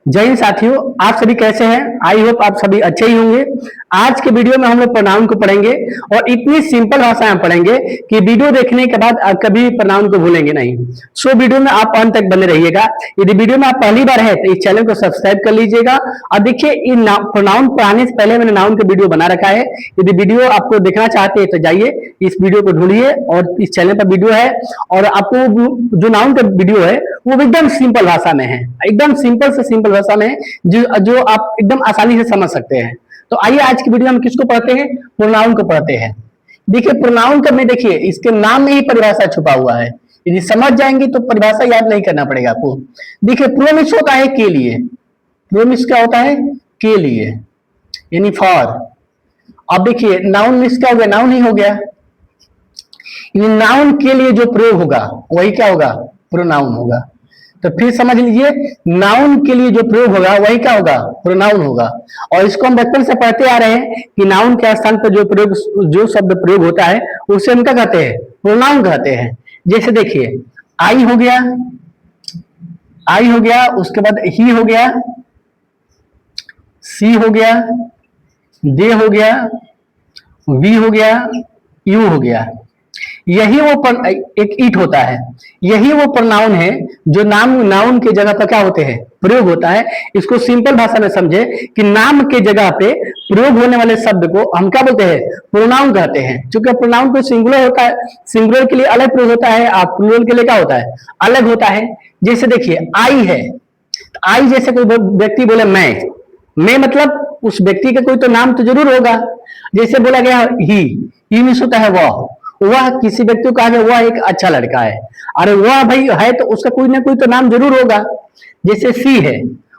जय हिंद साथियों, आप सभी कैसे हैं? आई होप आप सभी अच्छे ही होंगे। आज के वीडियो में हम लोग प्रोनाउन को पढ़ेंगे और इतनी सिंपल भाषा में पढ़ेंगे कि वीडियो देखने के बाद आप कभी प्रोनाउन को भूलेंगे नहीं। सो वीडियो में आप अंत तक बने रहिएगा। यदि वीडियो में आप पहली बार है तो इस चैनल को सब्सक्राइब कर लीजिएगा। और देखिए, इन प्रोनाउन पढ़ाने से पहले मैंने नाउन का वीडियो बना रखा है। यदि वीडियो आपको देखना चाहते हैं तो जाइए, इस वीडियो को ढूंढिए और इस चैनल पर वीडियो है। और आपको जो नाउन का वीडियो है वो एकदम सिंपल भाषा में है, एकदम सिंपल से सिंपल भाषा में, जो आप एकदम आसानी से समझ सकते हैं। तो आइए आज की वीडियो में किसको पढ़ते हैं? प्रोनाउन को पढ़ते हैं। देखिए, प्रोनाउन का में देखिए इसके नाम में ही परिभाषा छुपा हुआ है। यदि समझ जाएंगे तो परिभाषा याद नहीं करना पड़ेगा आपको। देखिए, प्रोमिस होता है के लिए। प्रोमिस क्या होता है? के लिए, यानी फॉर। अब देखिए, नाउन मिस क्या हो गया? नाउन ही हो गया। नाउन के लिए जो प्रयोग होगा वही क्या होगा? प्रोनाउन होगा। तो फिर समझ लीजिए, नाउन के लिए जो प्रयोग होगा वही क्या होगा? प्रोनाउन होगा। और इसको हम बचपन से पढ़ते आ रहे हैं कि नाउन के स्थान पर जो शब्द प्रयोग होता है उसे हम क्या कहते हैं? प्रोनाउन कहते हैं। जैसे देखिए, आई हो गया, आई हो गया, उसके बाद ही हो गया, सी हो गया, दे हो गया, वी हो गया, यू हो गया। यही वो एक ईट होता है। यही वो प्रोनाउन है जो नाउन के जगह पर क्या होते हैं? प्रयोग होता है। इसको सिंपल भाषा में समझे कि नाम के जगह पे प्रयोग होने वाले शब्द को हम क्या बोलते हैं? प्रोनाउन कहते हैं। क्योंकि प्रोनाउन को सिंगुलर होता है, सिंगुलर के लिए अलग प्रयोग होता है और प्लूरल के लिए क्या होता है? अलग होता है। जैसे देखिए, आई है, आई जैसे कोई व्यक्ति बोले मैं मतलब उस व्यक्ति का कोई तो नाम तो जरूर होगा। जैसे बोला गया ही मीन्स होता है वह किसी व्यक्ति को कहा गया वह एक अच्छा लड़का है। अरे वह भाई है तो उसका कोई ना कोई तो नाम जरूर होगा। जैसे सी है,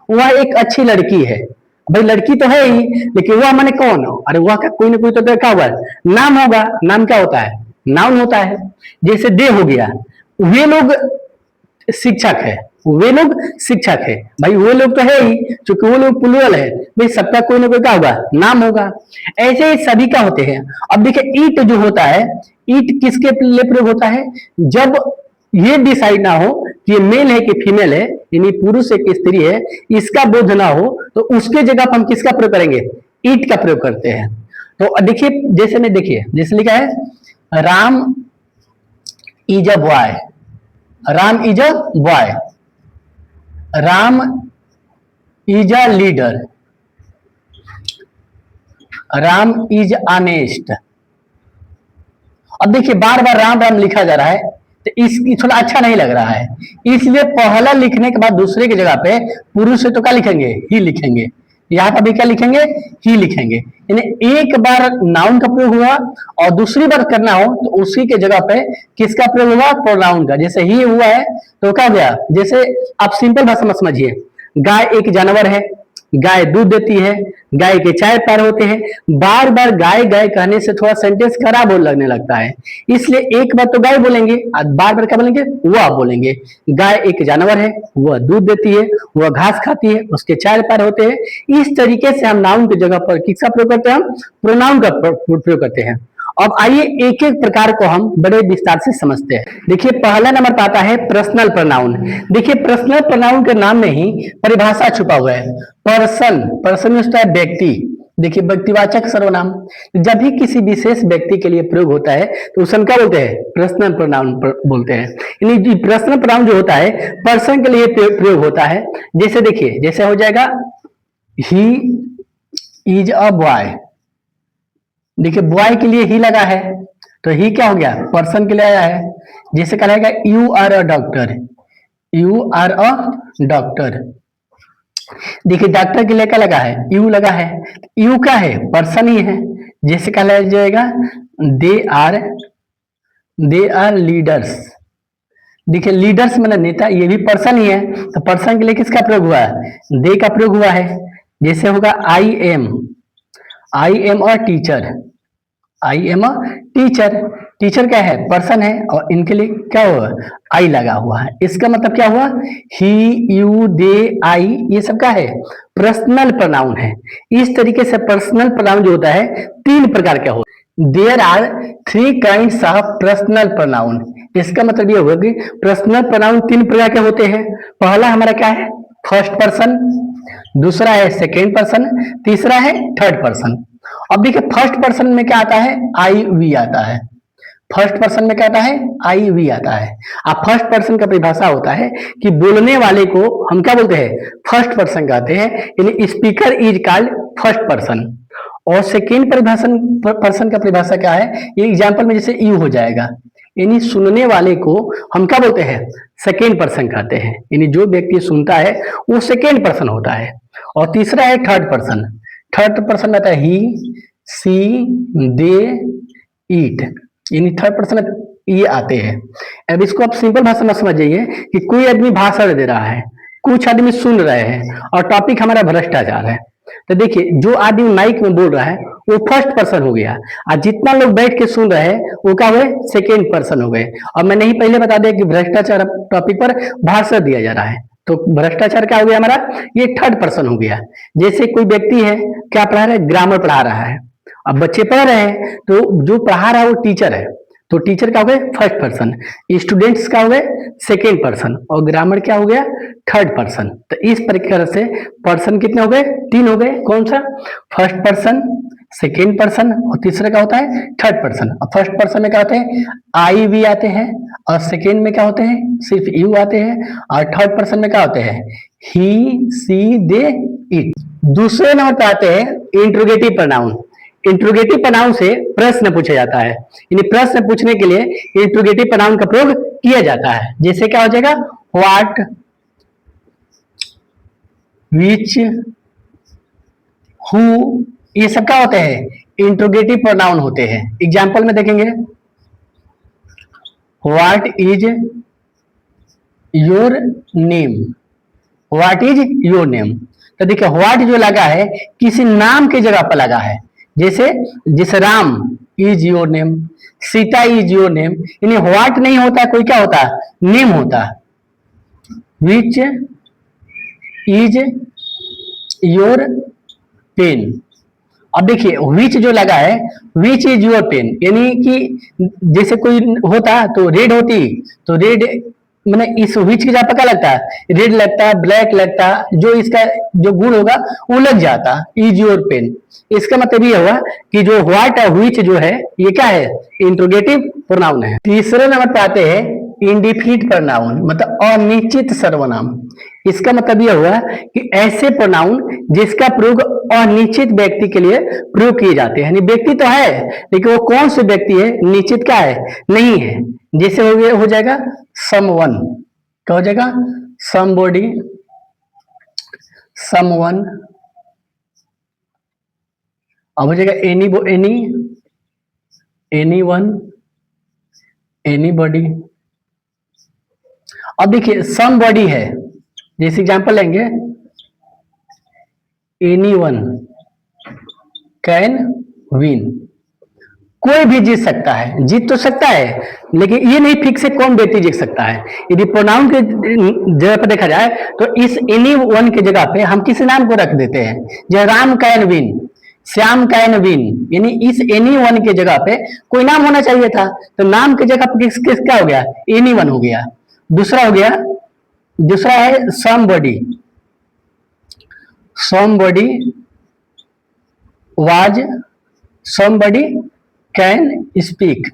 वह एक अच्छी लड़की है। भाई लड़की तो है ही, लेकिन वह माने कौन? अरे वह का कोई ना कोई तो क्या हुआ? नाम होगा। नाम क्या होता है? नाउन होता है। जैसे दे हो गया, वे लोग शिक्षक है, वे लोग शिक्षक है। भाई वो लोग तो है ही, क्योंकि वो लोग प्लूरल है। भाई सबका कोई ना कोई क्या होगा? नाम होगा। ऐसे ही सभी का होते हैं। अब देखिए, ईट जो होता है, ईट किसके लिए प्रयोग होता है? जब ये डिसाइड ना हो कि ये मेल है कि फीमेल है, यानी पुरुष है कि स्त्री है, इसका बोध ना हो तो उसके जगह पर हम किसका प्रयोग करेंगे? ईट का प्रयोग करते हैं। तो देखिए, जैसे में देखिए, जैसे लिखा है Ram is a boy, Ram is a boy, Ram is a leader, Ram is honest. अब देखिए, बार बार राम राम लिखा जा रहा है तो इसकी थोड़ा अच्छा नहीं लग रहा है। इसलिए पहला लिखने के बाद दूसरे की जगह पे पुरुष से तो क्या लिखेंगे? ही लिखेंगे। यहाँ पर भी क्या लिखेंगे? ही लिखेंगे। यानी एक बार नाउन का प्रयोग हुआ और दूसरी बार करना हो तो उसी के जगह पे किसका प्रयोग हुआ? प्रोनाउन का। जैसे ही हुआ है तो क्या हो गया? जैसे आप सिंपल भाषा में समझिए, गाय एक जानवर है, गाय दूध देती है, गाय के 4 पैर होते हैं। बार बार गाय गाय कहने से थोड़ा सेंटेंस खराब हो लगने लगता है। इसलिए एक बार तो गाय बोलेंगे और बार बार क्या बोलेंगे? वह बोलेंगे। गाय एक जानवर है, वह दूध देती है, वह घास खाती है, उसके 4 पैर होते हैं। इस तरीके से हम नाउन की जगह पर किसका प्रयोग करते हैं? हम प्रोनाउन का प्रयोग करते हैं। अब आइए एक एक प्रकार को हम बड़े विस्तार से समझते हैं। देखिए, पहला नंबर पर आता है पर्सनल प्रोनाउन। देखिए, पर्सनल प्रोनाउन के नाम में ही परिभाषा छुपा हुआ है। पर्सन, पर्सन होता है व्यक्ति। देखिए, व्यक्तिवाचक सर्वनाम जब भी किसी विशेष व्यक्ति के लिए प्रयोग होता है तो उसे क्या बोलते हैं? पर्सनल प्रोनाउन बोलते हैं। यानी पर्सनल प्रोनाउन जो होता है पर्सन के लिए प्रयोग होता है। जैसे देखिए, जैसे हो जाएगा ही इज अ बॉय। देखिए, बॉय के लिए ही लगा है तो ही क्या हो गया? पर्सन के लिए आया है। जैसे कहा जाएगा you are a doctor, you are a doctor. देखिए, डॉक्टर के लिए क्या लगा है? यू लगा है। यू क्या है? पर्सन ही है। जैसे कहा जाएगा दे आर लीडर्स। देखिए, लीडर्स मतलब नेता, ये भी पर्सन ही है। तो पर्सन के लिए किसका प्रयोग हुआ है? दे का प्रयोग हुआ है। जैसे होगा I am a teacher, I am a teacher. Teacher क्या है? पर्सन है और इनके लिए क्या हुआ? आई लगा हुआ है। इसका मतलब क्या हुआ? ही, यू, दे, आई, ये सब क्या है? पर्सनल प्रोनाउन है। इस तरीके से पर्सनल प्रोनाउन जो होता है 3 प्रकार का होता है। There are 3 kinds of personal pronoun. इसका मतलब ये हुआ कि पर्सनल प्रोनाउन 3 प्रकार के होते हैं। पहला हमारा क्या है? फर्स्ट पर्सन, दूसरा है सेकेंड पर्सन, तीसरा है थर्ड पर्सन। अब देखिए फर्स्ट पर्सन में क्या आता है, आई वी आता है। फर्स्ट पर्सन में क्या आता है, आई वी आता है। अब फर्स्ट पर्सन का परिभाषा होता है कि बोलने वाले को हम क्या बोलते हैं, फर्स्ट पर्सन कहते हैं, यानी speaker is called first person. और सेकेंड पर्सन का परिभाषा क्या है, ये एग्जाम्पल में जैसे यू हो जाएगा, यानी सुनने वाले को हम क्या बोलते हैं, सेकेंड पर्सन कहते हैं, यानी जो व्यक्ति सुनता है वो सेकेंड पर्सन होता है। और तीसरा है थर्ड पर्सन। थर्ड पर्सन में आता है ही, सी, दे, इट, यानी थर्ड पर्सन ये आते हैं। अब इसको आप सिंपल भाषा में समझ जाइए कि कोई आदमी भाषण दे रहा है, कुछ आदमी सुन रहे हैं और टॉपिक हमारा भ्रष्टाचार है। तो देखिए जो आदमी माइक में बोल रहा है वो फर्स्ट पर्सन हो गया, और जितना लोग बैठ के सुन रहे हैं वो क्या हुए, सेकेंड पर्सन हो गए। और मैंने ही पहले बता दिया कि भ्रष्टाचार टॉपिक पर भाषण दिया जा रहा है, तो भ्रष्टाचार क्या हो गया हमारा, ये थर्ड पर्सन हो गया। जैसे कोई व्यक्ति है क्या पढ़ा रहा है, ग्रामर पढ़ा रहा है, अब बच्चे पढ़ रहे हैं तो जो पढ़ा रहा है वो टीचर है, तो टीचर क्या हो गए, फर्स्ट पर्सन, स्टूडेंट्स क्या हो गए, सेकेंड पर्सन, और ग्रामर क्या हो गया, थर्ड पर्सन। तो इस प्रकार से पर्सन कितने हो गए, तीन हो गए। कौन सा, फर्स्ट पर्सन, सेकेंड पर्सन और तीसरा क्या होता है, थर्ड पर्सन। और फर्स्ट पर्सन में क्या होते हैं, आई वी आते हैं, और सेकेंड में क्या होते हैं, सिर्फ यू आते हैं, और थर्ड पर्सन में क्या होते हैं, ही, सी, दे, इट। दूसरे नंबर पे आते हैं इंट्रोगेटिव प्रोनाउन। इंट्रोगेटिव प्रोनाउन से प्रश्न पूछा जाता है, यानी प्रश्न पूछने के लिए इंट्रोगेटिव प्रोनाउन का प्रयोग किया जाता है। जैसे क्या हो जाएगा, व्हाट, विच, हु, ये सब क्या होते हैं, इंट्रोगेटिव प्रोनाउन होते हैं। एग्जाम्पल में देखेंगे, what is your name, what is your name. तो देखिए व्हाट जो लगा है किसी नाम की जगह पर लगा है, जैसे Ram is your name, Sita is your name, यानी व्हाट नहीं होता, कोई क्या होता, नेम होता। विच इज योर पेन, अब देखिए विच जो लगा है, विच इज योर पेन, यानी कि जैसे कोई होता तो रेड होती, तो रेड मैंने इस विच की जगह पर क्या लगता है, रेड लगता, ब्लैक लगता, जो इसका जो गुण होगा वो लग जाता, इज योर पेन। इसका मतलब ये हुआ कि जो व्हाट और विच जो है ये क्या है, इंट्रोगेटिव प्रोनाउन है। तीसरे नंबर पे आते हैं इंडिफिनिट प्रोनाउन, मतलब अनिश्चित सर्वनाम। इसका मतलब यह हुआ कि ऐसे प्रोनाउन जिसका प्रयोग अनिश्चित व्यक्ति के लिए प्रयोग किए जाते हैं, यानी व्यक्ति तो है लेकिन वो कौन से व्यक्ति है, निश्चित क्या है, नहीं है। जैसे हो जाएगा समवन, क्या हो जाएगा, समबॉडी, समवन, अब हो जाएगा एनीवन, एनीबॉडी। अब देखिए समबॉडी है, जैसे एग्जांपल लेंगे, एनीवन कैन विन, कोई भी जीत सकता है, जीत तो सकता है लेकिन ये नहीं फिक्स है कौन व्यक्ति जीत सकता है। यदि प्रोनाउन के जगह पर देखा जाए तो इस एनी वन के जगह पे हम किसी नाम को रख देते हैं, जैसे Ram can win, Shyam can win, यानी इस एनी वन के जगह पे कोई नाम होना चाहिए था, तो नाम की जगह पे किस क्या हो गया, एनी वन हो गया। दूसरा हो गया, दूसरा है somebody, somebody was, somebody can speak.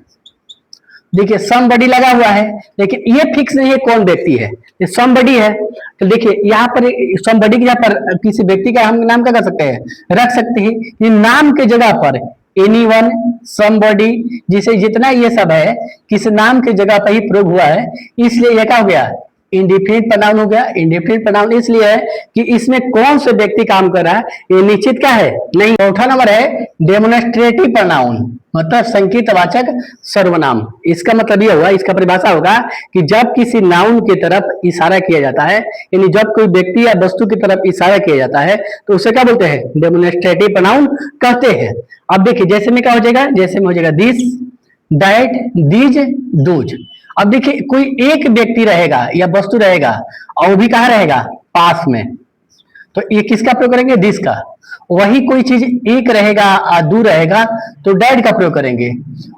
देखिए समबॉडी लगा हुआ है लेकिन ये फिक्स नहीं है कौन व्यक्ति है, ये समबॉडी है। तो देखिए यहाँ पर समबॉडी की जगह पर किसी व्यक्ति का हम नाम क्या कर सकते हैं, रख सकते हैं। ये नाम के जगह पर एनीवन, समबॉडी, जिसे जितना ये सब है किसी नाम के जगह पर ही प्रयोग हुआ है, इसलिए यह क्या हो गया, इंडिफिनिट प्रोनाउन हो गया। इंडिफिनिट प्रोनाउन इसलिए है कि इसमें कौन से व्यक्ति काम कर रहा है ये निश्चित क्या है, नहीं। चौथा नंबर है डेमोन्स्ट्रेटिव प्रोनाउन, मतलब संकेतवाचक सर्वनाम। इसका मतलब यह हुआ, इसका परिभाषा होगा कि जब किसी नाउन की तरफ इशारा किया जाता है, यानी जब कोई व्यक्ति या वस्तु की तरफ इशारा किया जाता है तो उसे क्या बोलते हैं, डेमोन्स्ट्रेटिव प्रोनाउन कहते हैं। अब देखिए जैसे में क्या हो जाएगा, जैसे में हो जाएगा दिस, दैट, दीज, दूज। अब देखिए कोई एक व्यक्ति रहेगा या वस्तु रहेगा और वो भी कहाँ रहेगा, पास में, तो ये किसका प्रयोग करेंगे? दिस का। वही कोई चीज एक रहेगा और दूर रहेगा तो डैड का प्रयोग करेंगे।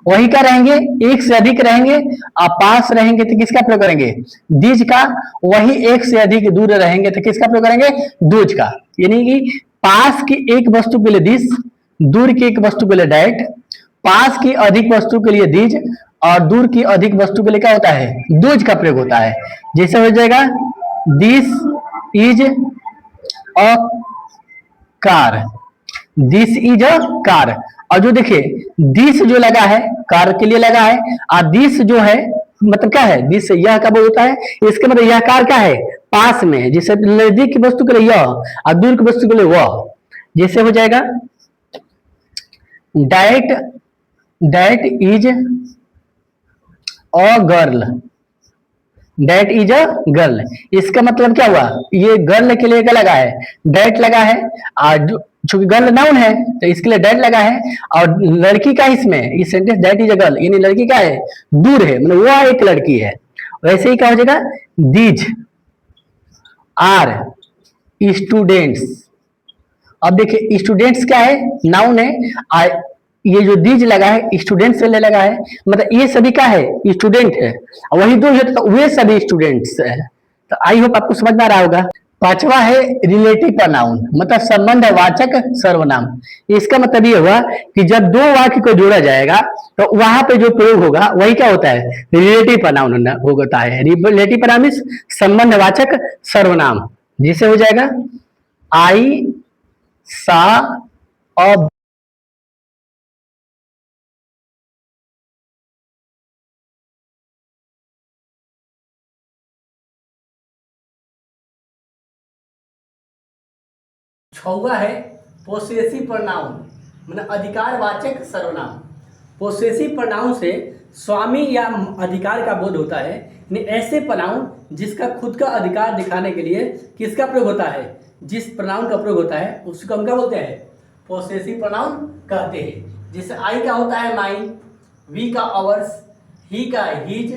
वही क्या रहेंगे? एक से अधिक रहेंगे और पास रहेंगे तो किसका प्रयोग करेंगे? दिज का। वही एक से अधिक दूर रहेंगे तो किसका प्रयोग करेंगे? दूज का। यानी कि पास की एक वस्तु के लिए दिस, दूर की एक वस्तु के लिए डैट, पास की अधिक वस्तु के लिए दिज और दूर की अधिक वस्तु के लिए क्या होता है? दूज का प्रयोग होता है। जैसे हो जाएगा this is a car, this is a car. और जो देखिए दिस जो लगा है कार के लिए लगा है, और दिस जो है मतलब क्या है? दिस यह कब होता है? इसके मतलब यह कार क्या है? पास में है। जैसे नजदीक की वस्तु के लिए यह और दूर की वस्तु के लिए वह। जैसे हो जाएगा that, that is a girl, that is a girl. इसका मतलब क्या हुआ? ये गर्ल के लिए क्या लगा है? दैट लगा है। और चूंकि गर्ल नाउन है तो इसके लिए दैट लगा है। और लड़की का इसमें इस sentence that is a girl, यानी लड़की का है? दूर है, मतलब वह एक लड़की है। वैसे ही क्या हो जाएगा? These are students. अब देखिए स्टूडेंट्स क्या है? नाउन है। ये जो दीज लगा है स्टूडेंट से ले लगा है, मतलब ये सभी क्या है? स्टूडेंट है। और वही दो है तो वे सभी स्टूडेंट्स है। तो आई होप आपको समझ में आ रहा होगा। पांचवा है रिलेटिव प्रोनाउन, मतलब संबंधवाचक सर्वनाम। इसका मतलब ये हुआ कि जब दो वाक्य को जोड़ा जाएगा तो वहां पे जो प्रयोग होगा वही क्या होता है? रिलेटिव प्रोनाउन होता है। रिलेटिव प्रोनाउन संबंधवाचक सर्वनाम। जिसे हो जाएगा आई सा और 6वां है पोसेसिव प्रोनाउन, मतलब अधिकारवाचक सर्वनाम। पोसेसिव प्रोनाउन से स्वामी या अधिकार का बोध होता है। यानी ऐसे प्रोनाउन जिसका खुद का अधिकार दिखाने के लिए किसका प्रयोग होता है? जिस प्रोनाउन का प्रयोग होता है उसको हम क्या बोलते हैं? पोसेसिव प्रोनाउन कहते हैं। जैसे आई का होता है माइन, वी का आवर्स, ही का हिज,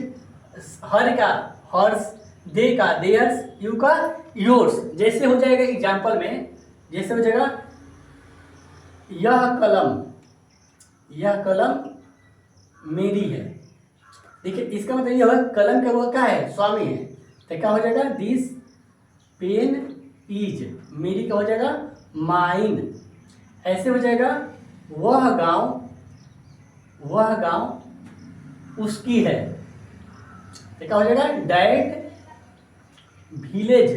हर का हर्स, दे का देयर्स, यू का योर्स। जैसे हो जाएगा एग्जाम्पल में, जैसे हो जाएगा यह कलम मेरी है। देखिए इसका मतलब यह है कलम का वो क्या है? स्वामी है। तो क्या हो जाएगा? दिस पेन इज, मेरी का हो जाएगा माइन। ऐसे हो जाएगा वह गांव उसकी है। तो क्या हो जाएगा? दैट विलेज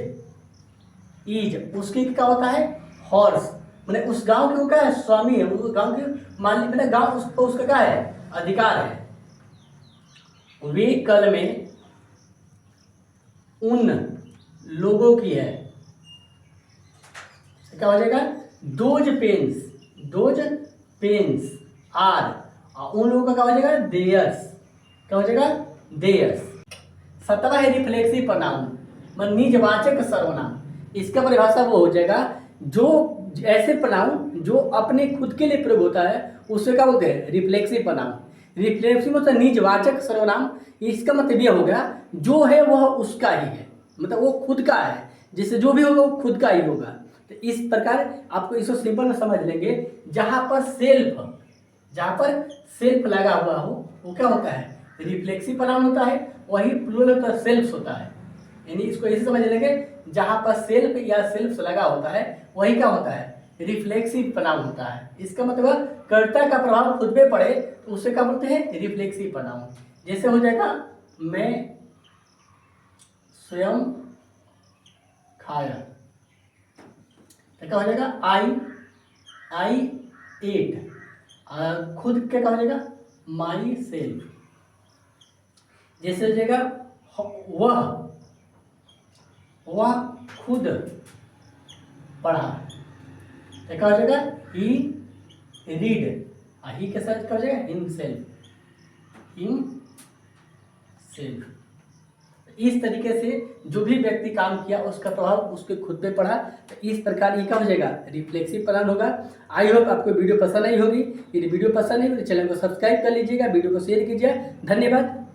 इज, उसकी क्या होता है? हॉर्स। मैंने उस गांव के क्या है? स्वामी है। उस गांव के मालिक, मैंने गांव उसका क्या है? अधिकार है। वे कल में उन लोगों की है। क्या हो जाएगा? दोज पेन्स आर, उन लोगों का क्या हो जाएगा? देयर्स। क्या हो जाएगा? देयर्स। 17 है रिफ्लेक्सिव प्रोनाउन, मतलब निजवाचक सर्वनाम। इसका परिभाषा वो हो जाएगा जो ऐसे प्रोनाउन जो अपने खुद के लिए प्रयोग होता है उसे क्या बोलते हैं? Reflexive pronoun. रिफ्लेक्सिव मतलब निजवाचक सर्वनाम। इसका मतलब यह हो गया जो है वह उसका ही है, मतलब वो खुद का है। जिससे जो भी होगा वो खुद का ही होगा। तो इस प्रकार आपको इसको सिंपल में समझ लेंगे। जहां पर सेल्फ लगा हुआ हो वो क्या होता है? रिफ्लेक्सिव प्रोनाउन होता है। वही प्लूरल होता है, सेल्फ्स होता है। यानी इसको ऐसे समझ लेंगे, जहां पर सेल्फ या सेल्फ्स लगा होता है वही क्या होता है? रिफ्लेक्सिव प्रोनाउन होता है। इसका मतलब कर्ता का प्रभाव खुद पे पड़े तो उसे क्या बोलते हैं? Reflexive pronoun. जैसे हो जाएगा मैं स्वयं खाया। तो क्या हो जाएगा? आई एट। खुद क्या हो जाएगा? My self. जैसे हो जाएगा वह खुद पढ़ा। तो क्या हो जाएगा? ही रीड। ही के साथ क्या हो जाएगा? हिमसेल्फ। इस तरीके से जो भी व्यक्ति काम किया उसका प्रभाव उसके खुद पे पड़ा। तो इस प्रकार ये क्या हो जाएगा? रिफ्लेक्सिव प्रोनाउन होगा। आई होप आपको वीडियो पसंद आई होगी। यदि वीडियो पसंद है तो चैनल को सब्सक्राइब कर लीजिएगा, वीडियो को शेयर कीजिए। धन्यवाद।